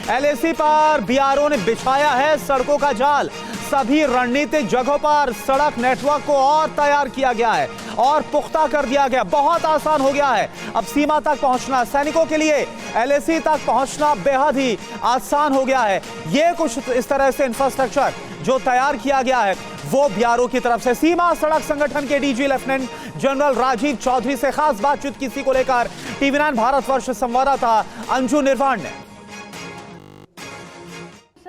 LAC पर BRO ने बिछाया है सड़कों का जाल। सभी रणनीतिक जगहों पर सड़क नेटवर्क को और तैयार किया गया है और पुख्ता कर दिया गया। बहुत आसान हो गया है अब सीमा तक पहुंचना। सैनिकों के लिए एलएसी तक पहुंचना बेहद ही आसान हो गया है। ये कुछ इस तरह से इंफ्रास्ट्रक्चर जो तैयार किया गया है वो बीआरओ की तरफ से। सीमा सड़क संगठन के DG lieutenant general Rajiv Chaudhary से खास बातचीत किसी को लेकर टीवी9 भारतवर्ष संवाददाता अंजू निर्वाण ने।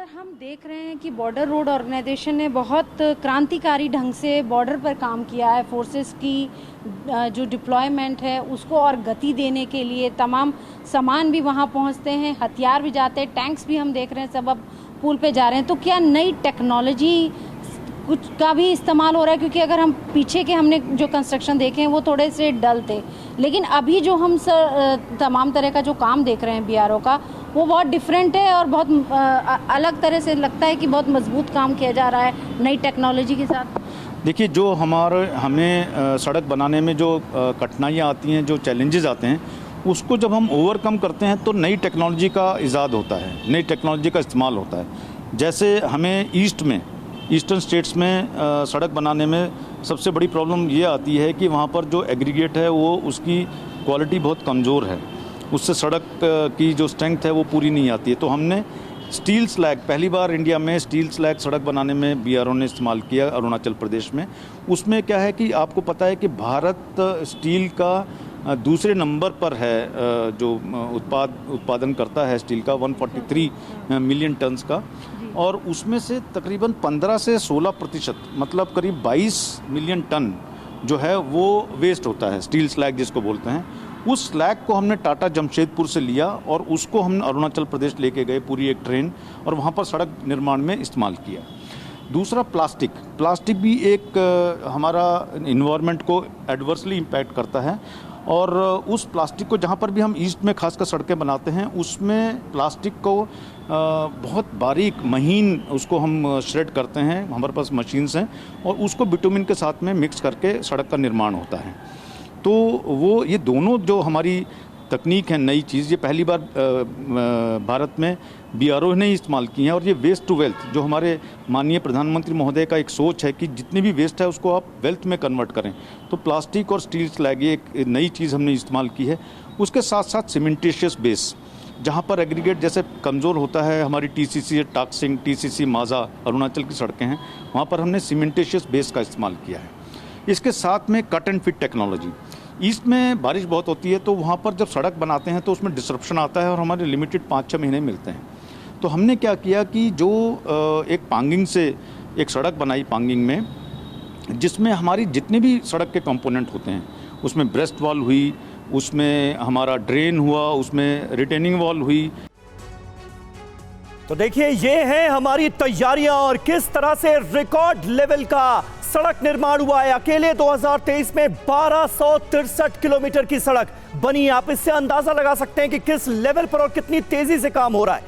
हम देख रहे हैं कि बॉर्डर रोड ऑर्गेनाइजेशन ने बहुत क्रांतिकारी ढंग से बॉर्डर पर काम किया है। फोर्सेस की जो डिप्लॉयमेंट है उसको और गति देने के लिए तमाम सामान भी वहां पहुंचते हैं, हथियार भी जाते हैं, टैंक्स भी हम देख रहे हैं सब अब पुल पे जा रहे हैं। तो क्या नई टेक्नोलॉजी कुछ का भी इस्तेमाल हो रहा है? क्योंकि अगर हम पीछे के हमने जो कंस्ट्रक्शन देखे हैं वो थोड़े से डल थे, लेकिन अभी जो हम तमाम तरह का जो काम देख रहे हैं बीआरओ का वो बहुत डिफरेंट है और बहुत अलग तरह से लगता है कि बहुत मजबूत काम किया जा रहा है नई टेक्नोलॉजी के साथ। देखिए, जो हमें सड़क बनाने में जो कठिनाइयाँ आती हैं, जो चैलेंजेस आते हैं, उसको जब हम ओवरकम करते हैं तो नई टेक्नोलॉजी का इजाद होता है, नई टेक्नोलॉजी का इस्तेमाल होता है। जैसे हमें ईस्टर्न स्टेट्स में सड़क बनाने में सबसे बड़ी प्रॉब्लम ये आती है कि वहाँ पर जो एग्रीगेट है वो उसकी क्वालिटी बहुत कमज़ोर है, उससे सड़क की जो स्ट्रेंथ है वो पूरी नहीं आती है। तो हमने स्टील स्लैग पहली बार इंडिया में स्टील स्लैग सड़क बनाने में बीआरओ ने इस्तेमाल किया अरुणाचल प्रदेश में। उसमें क्या है कि आपको पता है कि भारत स्टील का दूसरे नंबर पर है, जो उत्पादन करता है स्टील का 143 मिलियन टन्स का, और उसमें से तकरीबन 15 से 16% मतलब करीब 22 मिलियन टन जो है वो वेस्ट होता है, स्टील स्लैग जिसको बोलते हैं। उस स्लैग को हमने टाटा जमशेदपुर से लिया और उसको हमने अरुणाचल प्रदेश लेके गए पूरी एक ट्रेन, और वहाँ पर सड़क निर्माण में इस्तेमाल किया। दूसरा प्लास्टिक भी एक हमारा इन्वायरमेंट को एडवर्सली इम्पैक्ट करता है, और उस प्लास्टिक को जहाँ पर भी हम ईस्ट में खासकर सड़कें बनाते हैं उसमें प्लास्टिक को बहुत बारीक महीन उसको हम श्रेड करते हैं, हमारे पास मशीन्स हैं, और उसको बिटुमिन के साथ में मिक्स करके सड़क का निर्माण होता है। तो वो ये दोनों जो हमारी तकनीक है, नई चीज़, ये पहली बार भारत में बीआरओ ने इस्तेमाल की है। और ये वेस्ट टू वेल्थ जो हमारे माननीय प्रधानमंत्री महोदय का एक सोच है कि जितनी भी वेस्ट है उसको आप वेल्थ में कन्वर्ट करें, तो प्लास्टिक और स्टील स्लैग ये एक नई चीज़ हमने इस्तेमाल की है। उसके साथ साथ सीमेंटेशियस बेस, जहाँ पर एग्रीगेट जैसे कमज़ोर होता है, हमारी टीसीसी टाकसिंग, टीसीसी माजा अरुणाचल की सड़कें हैं, वहाँ पर हमने सीमेंटेशियस बेस का इस्तेमाल किया है। इसके साथ में cut and fit technology. East में बारिश बहुत होती है तो वहाँ पर जब सड़क बनाते हैं तो उसमें डिसरप्शन आता है और हमारे लिमिटेड 5-6 महीने मिलते हैं। तो हमने क्या किया कि जो एक पांगिंग से एक सड़क बनाई पांगिंग में, जिसमें हमारी जितने भी सड़क के कंपोनेंट होते हैं, उसमें ब्रेस्ट वॉल हुई, उसमें हमारा ड्रेन हुआ, उसमें रिटेनिंग वॉल हुई। तो देखिए ये है हमारी तैयारियां और किस तरह से रिकॉर्ड लेवल का सड़क निर्माण हुआ है। अकेले 2023 में 1263 किलोमीटर की सड़क बनी। आप इससे अंदाजा लगा सकते हैं कि किस लेवल पर और कितनी तेजी से काम हो रहा है।